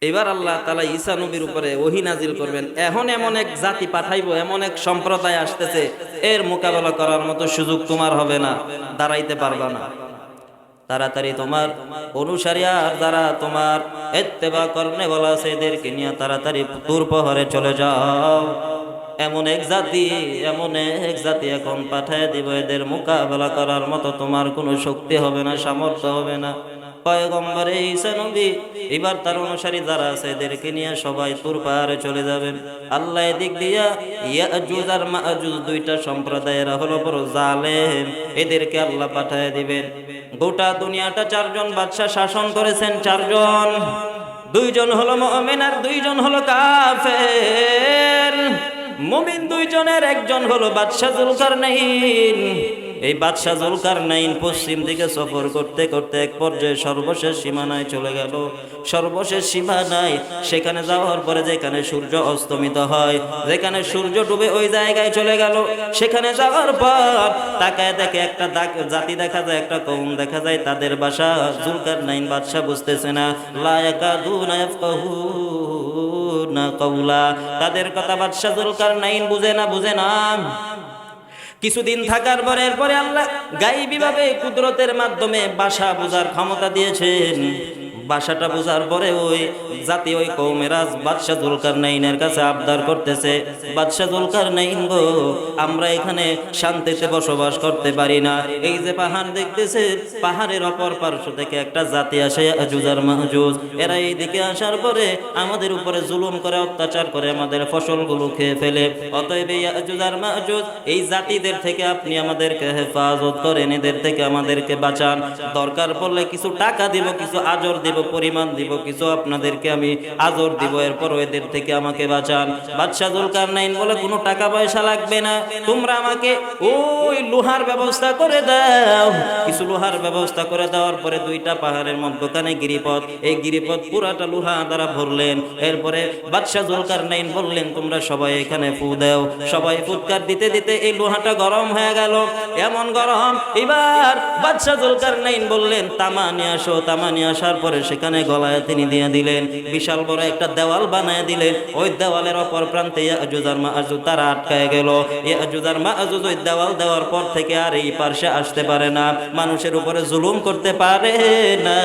এবার আল্লাহ তাআলা ঈসা নবীর উপরে ওহী নাজিল করবেন। এখন এমন এক জাতি পাঠাইবো, এমন এক সম্প্রদায় আসতেছে, এর মোকাবেলা করার মতো সুযোগ তোমার হবে না, দাঁড়াইতে পারবা না। তাড়াতাড়ি তোমার অনুসারী আর যারা তোমার ইত্তেবা করনে বলা আছে এদেরকে নিয়ে তাড়াতাড়ি তুর পাহাড়ে চলে যাও। এমন এক জাতি এখন পাঠায় দিব, এদের মোকাবেলা করার মতো তোমার কোনো শক্তি হবে না, সামর্থ্য হবে না। পয়গম্বর ঈসা নবী এবার তার অনুসারী যারা আছে এদেরকে নিয়ে সবাই তুর পাহাড়ে চলে যাবেন। আল্লাহ এদিক দিয়া ইয়াজুজ আর মাজুজ দুইটা সম্প্রদায়ের হলো বড় জালেম, এদেরকে আল্লাহ পাঠায় দিবেন। গোটা দুনিয়াটা চারজন বাদশা শাসন করেছেন, চারজন, দুইজন হলো মুমিন আর দুইজন হলো কাফের। মুমিন দুইজনের একজন হলো বাদশা জুলকারনাইন। এই বাদশা জুলকারনাইন পশ্চিম দিকে সফর করতে করতে এক পর্যায়ে সর্বশেষ সীমানায় চলে গেল। সর্বশেষ সীমানায় সেখানে যাওয়ার পরে যেখানে সূর্য অস্তমিত হয়, যেখানে সূর্য ডুবে, ওই জায়গায় চলে গেল। সেখানে যাওয়ার পর তাকায় দেখে একটা জাতি দেখা যায়, একটা কওম দেখা যায়, তাদের ভাষা জুলকারনাইন বাদশা বুঝতেছে না। লা ইয়াকাদুনা ইয়াফকাহুনা কাওলা, তাদের কথা বাদশা জুলকারনাইন বুঝে না। কিছুদিন থাকার পরে এরপরে আল্লাহ গায়বী ভাবে কুদরতের মাধ্যমে ভাষা বোঝার ক্ষমতা দিয়েছেন। ভাষাটা বোঝার পরে ওই জাতি, ওই কওমেরা বাদশা জুলকারনাইনের কাছে আবদার করতেছে, বাদশা জুলকারনাইন গো, আমরা এখানে শান্তিতে বসবাস করতে পারি না। এই যে পাহাড় দেখতেছে, পাহাড়ের অপর পার্শ্ব থেকে একটা জাতি আসে ইয়াজুজ আর মাজুজ। এরা এইদিকে আসার পরে আমাদের উপরে জুলুম করে, অত্যাচার করে, আমাদের ফসলগুলো খেয়ে ফেলে। অতএব ইয়াজুজ আর মাজুজ এই জাতিদের থেকে আপনি আমাদেরকে হেফাজত করেন, এদের থেকে আমাদেরকে বাঁচান। দরকার পড়লে কিছু টাকা দিব, কিছু আজর দিব, পরিমাণ দিব, কিছু আপনাদেরকে আমি আজর দিব, এরপর এদের থেকে আমাকে বাঁচান। বাদশা জুলকারনাইন বলে কোনো টাকা পয়সা লাগবে না, তোমরা আমাকে ওই লোহার ব্যবস্থা করে দাও। কিছু লোহার ব্যবস্থা করে দেওয়ার পরে দুইটা পাহাড়ের মধ্যখানে গিরিপথ, এই গিরিপথ পুরাটা লোহা দ্বারা ভরলেন। এরপরে বাদশা জুলকারনাইন বললেন, তোমরা সবাই এখানে ফু দাও। সবাই ফুৎকার দিতে দিতে এই লোহাটা গরম হয়ে গেল, এমন গরম। এবার বাদশা জুলকারনাইন বললেন, তামা নিয়ে আসো। তামা নিয়ে আসার পরে সেখানে গলায় তিনি দিয়ে দিলেন, বিশাল বড় একটা দেওয়াল বানায় দিলেন। ওই দেওয়ালের অপর প্রান্তে ইয়াজুজ আর মাজুজ তারা আটকায় গেল। ইয়াজুজ আর মাজুজ ওই দেওয়াল দেওয়ার পর থেকে আর এই পাশে আসতে পারে না, মানুষের উপরে জুলুম করতে পারে না।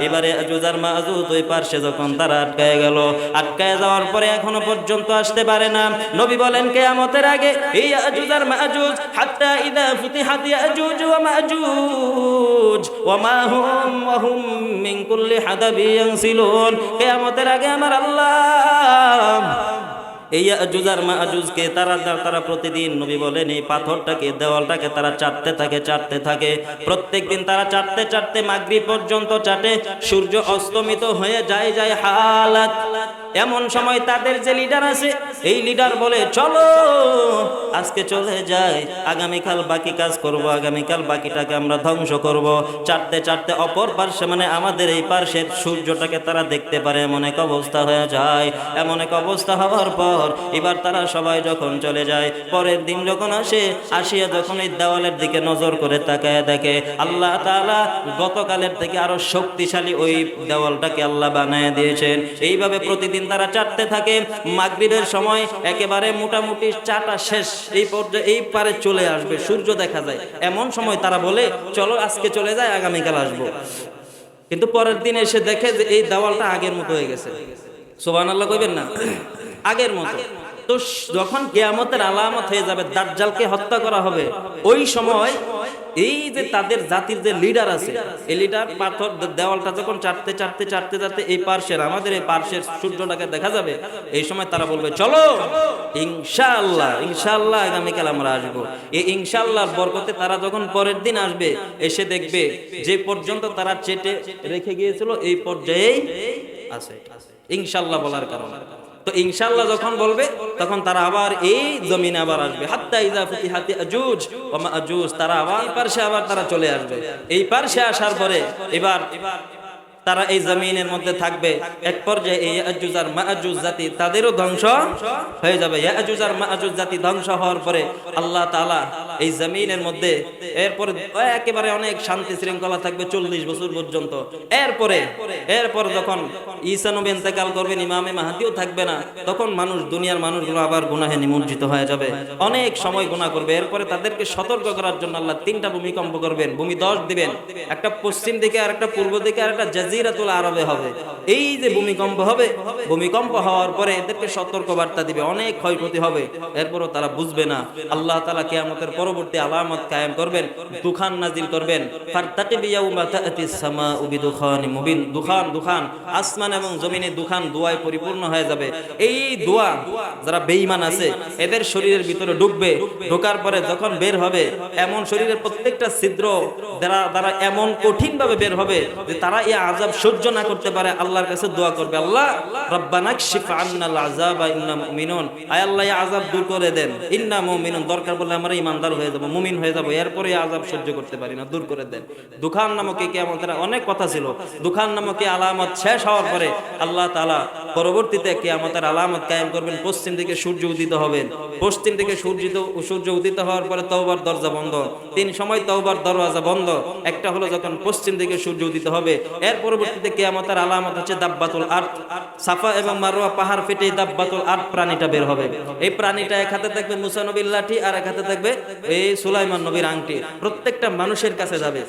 এবারে ইয়াজুজ আর মাজুজ ওই পাশে যখন তারা আটকায় গেল, আটকায় যাওয়ার পরে এখনো পর্যন্ত আসতে পারে না। নবী বলেন কিয়ামতের আগে এই ইয়াজুজ আর মাজুজ হাত্তা ইদা ফুতিহাত ইয়াজুজ ওয়া মাজুজ ওয়া মা হুম মিন কুল্লি হাদাবি ইয়ানসিলুন, কিয়ামতের আগে আমার আল্লাহ এই ইয়াজুজ আর মাজুজকে তারা প্রতিদিন, নবী বলেন, এই পাথরটাকে, দেওয়ালটাকে তারা চাটতে থাকে। প্রত্যেকদিন তারা চাটতে মাগরিব পর্যন্ত চাটে। সূর্য অস্তমিত হয়ে যায় হালাত। এমন সময় তাদের যে লিডার আছে, এই লিডার বলে, চলো আজকে চলে যায়, আগামীকাল বাকি কাজ করব, আগামীকাল বাকিটাকে আমরা ধ্বংস করব। চাটতে অপর পার্শ্বে, মানে আমাদের এই পার্শ্বের সূর্যটাকে তারা দেখতে পারে, এমন এক অবস্থা হয়ে যায়। এমন এক অবস্থা হওয়ার পর এবার তারা সবাই যখন চলে যায়, পরের দিন যখন আসিয়া যখন এই দেওয়ালের দিকে নজর করে তাকায় দেখে আল্লাহ তাআলা গতকালের থেকে আরো শক্তিশালী ওই দেওয়ালটাকে আল্লাহ বানায় দিয়েছেন। এইভাবে প্রতিদিন তারা চাটতে থাকে। মাগরিবের সময় একেবারে মোটামুটি চাটা শেষ, এই পর্যায়ে এই পারে চলে আসবে, সূর্য দেখা যায়। এমন সময় তারা বলে, চলো আজকে চলে যায়, আগামীকাল আসবো। কিন্তু পরের দিন এসে দেখে যে এই দেওয়ালটা আগের মতো হয়ে গেছে। সুবহানাল্লাহ কইবেন না? আগের মতো। তো যখন কিয়ামতের আলামত হয়ে যাবে, দাজ্জালকে হত্যা করা হবে, ওই সময় এই যে তাদের জাতির যে লিডার আছে, এই লিডার পাথর দেওয়ালটা যখন চাটতে এই পার্শ্বের, আমাদের এই পার্শ্বের সূর্যটাকে দেখা যাবে। এই সময় তারা বলবে, চলো ইনশাআল্লাহ আগামীকাল আমরা আসবো। এই ইনশাআল্লাহর বরকতে তারা যখন পরের দিন আসবে, এসে দেখবে যে পর্যন্ত তারা চেটে রেখে গিয়েছিল এই পর্যায়েই আছে, ইনশাআল্লাহ বলার কারণে। তো ইনশাআল্লাহ যখন বলবে, তখন তারা আবার এই জমিনে আবার আসবে। হাত্তা ইযা ফুতিহাত ইয়াজুজ ওয়া মাজুজ, তারা আবার এই পাশে আবার তারা চলে আসবে। এই পাশে আসার পরে এবার তারা এই জমিনের মধ্যে থাকবে। এক পর্যায়ে এই ইয়াজুজ আর মাজুজ জাতি তাদেরও ধ্বংস হয়ে যাবে। ইয়াজুজ আর মাজুজ জাতি ধ্বংস হওয়ার পরে আল্লাহ তাআলা এই জমিনের মধ্যে এরপরে একেবারে অনেক শান্তি শৃঙ্খলা থাকবে 40 বছর পর্যন্ত। এরপর যখন ঈসা নবী ইন্তেকাল করবেন, ইমামে মাহদিও থাকবে না, তখন দুনিয়ার মানুষগুলো আবার গুনাহে নিমজ্জিত হয়ে যাবে, অনেক সময় গুনাহ করবে। এরপরে তাদেরকে সতর্ক করার জন্য আল্লাহ 3টা ভূমিকম্প করবেন, ভূমিধস দিবেন, একটা পশ্চিম দিকে আর একটা পূর্ব দিকে আর একটা জাজিরাতুল আরবে হবে। এই যে ভূমিকম্প হবে, ভূমিকম্প হওয়ার পরে এদেরকে সতর্ক বার্তা দিবে, অনেক ক্ষয়ক্ষতি হবে। এরপরও তারা বুঝবে না। আল্লাহ তাআলা কিয়ামতের পরবর্তী আলামত কায়েম করবেন, দুখান নাজিল করবেন। ফারতাকিব ইয়াউমা তাআতিস সামাউ বিদুখানিম মুবিন। দুখান আসমান এবং জমিনে দুখান দোয়ায় পরিপূর্ণ হয়ে যাবে। এই দোয়া যারা বেঈমান আছে এদের শরীরের ভিতরে ঢুকবে, ঢোকার পরে যখন বের হবে এমন শরীরের প্রত্যেকটা ছিদ্র দ্বারা এমন কঠিন ভাবে বের হবে যে তারা এই আযাব সহ্য না করতে পারে, আল্লাহর কাছে দোয়া করবে, আল্লাহ রব্বানা কশিফ আন্নাল আযাবা ইন্না মুমিনুন, আয় আল্লাহ এই আযাব দূর করে দেন, ইন্না মুমিনুন, দরকার বলে আমরা ঈমানদার হয়ে যাব, মুমিন হয়ে যাব, এরপরে এই আযাব সহ্য করতে পারি না, দূর করে দেন। দুখান নামক এই কিয়ামতের অনেক কথা ছিল। দুখান নামক এই আলামত শেষ হওয়ার পরে আল্লাহ তাআলা পরবর্তীতে কিয়ামতের আলামত কায়েম করবেন। পশ্চিম থেকে সূর্য উদিত হবে, পশ্চিম থেকে সূর্য উদিত হওয়ার পরে তওবার দরজা বন্ধ। 3 সময় তওবার দরওয়াজা বন্ধ। একটা হলো যখন পশ্চিম থেকে সূর্য উদিত হবে। এর পরবর্তীতে কিয়ামতের আলামত হচ্ছে দাব্বাতুল আরদ, সাফা এবং মারওয়া পাহাড় ফেটে দাব্বাতুল আরদ প্রাণীটা বের হবে। এই প্রাণীটা এক হাতে থাকবে মুসা নবীর লাঠি, আর এক হাতে থাকবে এই সুলাইমান নবীর আংটি। প্রত্যেকটা মানুষের কাছে যাবে।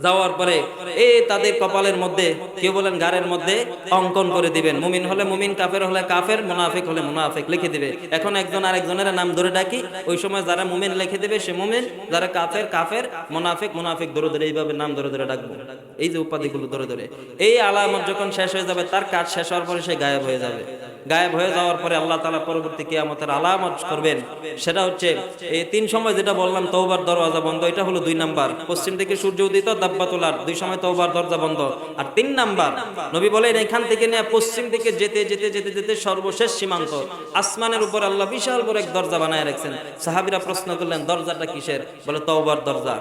যাওয়ার পরে এই তাদের কপালের মধ্যে, কেউ বলেন গারের মধ্যে অঙ্কন করে দিবেন। মুমিন হলে মুমিন, কাফের হলে কাফের, মুনাফিক হলে মুনাফিক লিখে দিবে। এখন একজন আরেকজনের নাম ধরে ডাকি, ওই সময় যারা মুমিন লিখে দিবে সে মুমিন, যারা কাফের কাফের, মুনাফিক মুনাফিক, ধরে ধরে এইভাবে নাম ধরে ধরে ডাকবো, এই যে উপাধিগুলো ধরে ধরে। এই আলামত যখন শেষ হয়ে যাবে, তার কাজ শেষ হওয়ার পরে সে গায়েব হয়ে যাবে। গায়েব হয়ে যাওয়ার পরে আল্লাহ তাআলা পরবর্তী কিয়ামতের আলামত করবেন। সেটা হচ্ছে এই 3 সময় যেটা বললাম তওবার দরওয়াজা বন্ধ, এটা হলো 2 নাম্বার। পশ্চিম থেকে সূর্য উদিত, দাব্বাতুল আরদ, 2 সময় তওবার দরজা বন্ধ। আর 3 নাম্বার নবী বলেন এখান থেকে নিয়ে পশ্চিম দিকে যেতে যেতে যেতে যেতে সর্বশেষ সীমান্ত আসমানের উপর আল্লাহ বিশাল বড় এক দরজা বানায় রাখছেন। সাহাবীরা প্রশ্ন করলেন দরজাটা কিসের? বলে তওবার দরজা।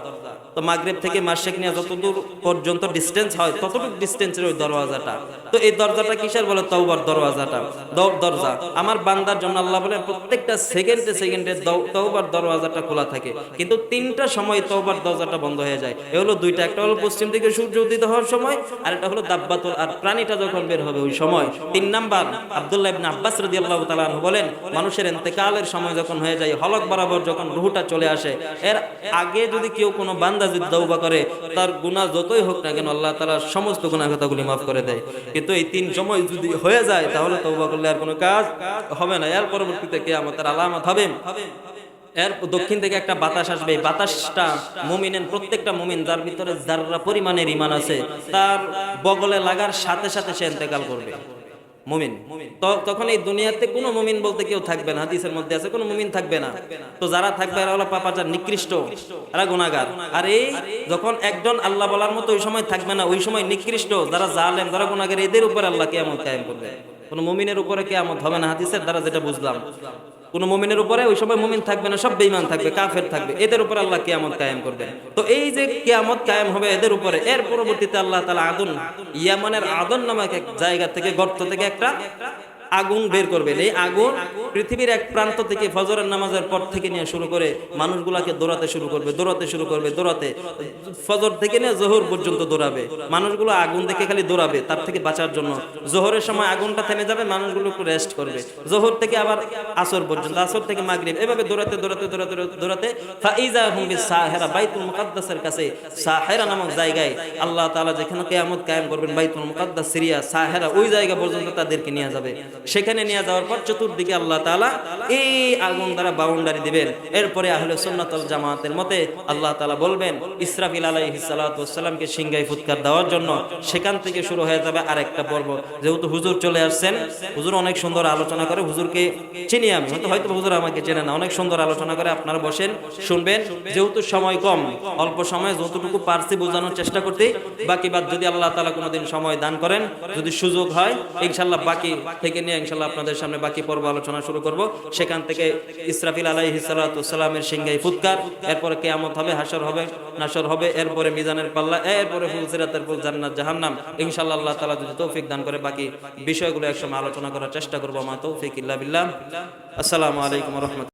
তো মাগরিব থেকে মাশরিক নিয়ে যতদূর পর্যন্ত ডিসটেন্স হয় ততটুকু ডিসটেন্সের ওই দরওয়াজাটা। তো এই দরজাটা কিসের? বলে তওবার দরওয়াজাটা, দরজা। আমার বান্দার জন্য আল্লাহ বলেন প্রত্যেকটা সেকেন্ডে সেকেন্ডে তওবার দরওয়াজাটা খোলা থাকে, কিন্তু 3টা সময় তওবার দরজাটা বন্ধ হয়ে যায়। এ হলো 2টা, একটা হলো পশ্চিম থেকে সূর্য উদিত হওয়ার সময়, আর একটা হলো দাব্বাতুল আর প্রাণীটা যখন বের হবে ওই সময়। 3 নাম্বার আব্দুল্লাহ ইবনে আব্বাস রাদিয়াল্লাহু তাআলা আনহু বলেন মানুষের ইন্তেকালের সময় যখন হয়ে যায়, হলক বরাবর যখন রূহটা চলে আসে, এর আগে যদি কেউ কোনো বান্দা যদি তওবা করে, তার গুনাহ যতই হোক না কেন আল্লাহ তাআলা সমস্ত গুনাহ কথাগুলি মাফ করে দেয়। কিন্তু এই 3 সময় যদি হয়ে যায় তাহলে তওবা করলে আর কোনো কাজ হবে না। এর পরবর্তীতে কিয়ামতের আলামত হবে। এর দক্ষিণ থেকে একটা বাতাস আসবে। বাতাসটা মুমিনের, প্রত্যেকটা মুমিন যার ভিতরে যাররা পরিমাণের ঈমান আছে, তার বগলে লাগার সাথে সাথে সে ইন্তেকাল করবে। মুমিন তখন এই দুনিয়াতে কোনো মুমিন বলতে কেউ থাকবে না। হাদিসের মধ্যে আছে কোনো মুমিন থাকবে না। তো যারা থাকবে এরা হলো পাপাচার, নিকৃষ্ট, এরা গুনাহগার। আর এই যখন একজন আল্লাহ বলার মতো ওই সময় থাকবে না, ওই সময় নিকৃষ্ট যারা জালেম, যারা গুনাহগার, এদের উপর আল্লাহ কিয়ামত কায়েম করবে। কোনো মুমিনের উপরে কিয়ামত হবে না। হাদিসের দ্বারা যেটা বুঝলাম, কোন মুমিনের উপরে ওই সময় মুমিন থাকবে না, সব বেঈমান থাকবে, কাফের থাকবে, এদের উপর আল্লাহ কিয়ামত কায়েম করবে। তো এই যে কিয়ামত কায়েম হবে এদের উপরে, এর পরবর্তীতে আল্লাহ তাআলা আদন, ইয়ামানের আদন নামক এক জায়গা থেকে, গর্ত থেকে একটা আগুন বের করবেন। এই আগুন পৃথিবীর এক প্রান্ত থেকে ফজরের নামাজের পর থেকে নিয়ে শুরু করে মানুষগুলাকে দৌড়াতে শুরু করবে, দৌড়াতে ফজর থেকে নিয়ে জোহর পর্যন্ত দৌড়াবে। মানুষগুলো আগুন দেখে খালি দৌড়াবে তার থেকে বাঁচার জন্য। জোহরের সময় আগুনটা থেমে যাবে, মানুষগুলো একটু রেস্ট করবে। জোহর থেকে আবার আসর পর্যন্ত, আসর থেকে মাগরিব, এভাবে দৌড়াতে ফাইজা হুম বিসাহেরা, বাইতুল মুকাদ্দাসের কাছে সাহেরা নামক জায়গায় আল্লাহ তাআলা যেখানে কিয়ামত কায়েম করবেন, বাইতুল মুকাদ্দাস সিরিয়া সাহেরা, ওই জায়গা পর্যন্ত তাদেরকে নিয়ে যাবে। সেখানে নিয়ে যাওয়ার পর চতুর্দিকে আল্লাহ তাআলা এই আগুন দ্বারা বাউন্ডারি দিবেন। এরপরে আহলে সুন্নাত ওয়াল জামাতের মতে আল্লাহ তাআলা বলবেন ইসরাফিল আলাইহিস সালাতু ওয়াস সালামকে সিংহায় ফুৎকার দেওয়ার জন্য। সেখান থেকে শুরু হয়ে যাবে আরেকটা পর্ব। যেহেতু হুজুর চলে আসছেন, হুজুর অনেক সুন্দর আলোচনা করে, হুজুরকে চিনি আমি, হয়তো হুজুর আমাকে চেনে না, অনেক সুন্দর আলোচনা করে, আপনারা বসেন শুনবেন। যেহেতু সময় কম, অল্প সময়ে যতটুকু পারছি বোঝানোর চেষ্টা করতে, বাকি বাদ যদি আল্লাহ তাআলা কোনোদিন সময় দান করেন, যদি সুযোগ হয় ইনশাআল্লাহ বাকি থেকে নিয়ে ইনশাআল্লাহ আপনাদের সামনে বাকি পর্ব আলোচনা শুরু করব। সেখান থেকে ইসরাফিল আলাইহিস সালাতু ওয়াসসালামের সিংহায় ফুৎকার, এরপরে কিয়ামত হবে, হাসর হবে, নাসর হবে, এরপরে মিজানের পাল্লা, এরপরে ফুলসিরাতের ফুল, জান্নাত জাহান্নাম। ইনশাআল্লাহ আল্লাহ তাআলা যদি তৌফিক দান করে বাকি বিষয়গুলো একসময় আলোচনা করার চেষ্টা করব। মা তৌফিক ইল্লা বিল্লাহ। আসসালামু আলাইকুম ওয়া রাহমাতুল্লাহ।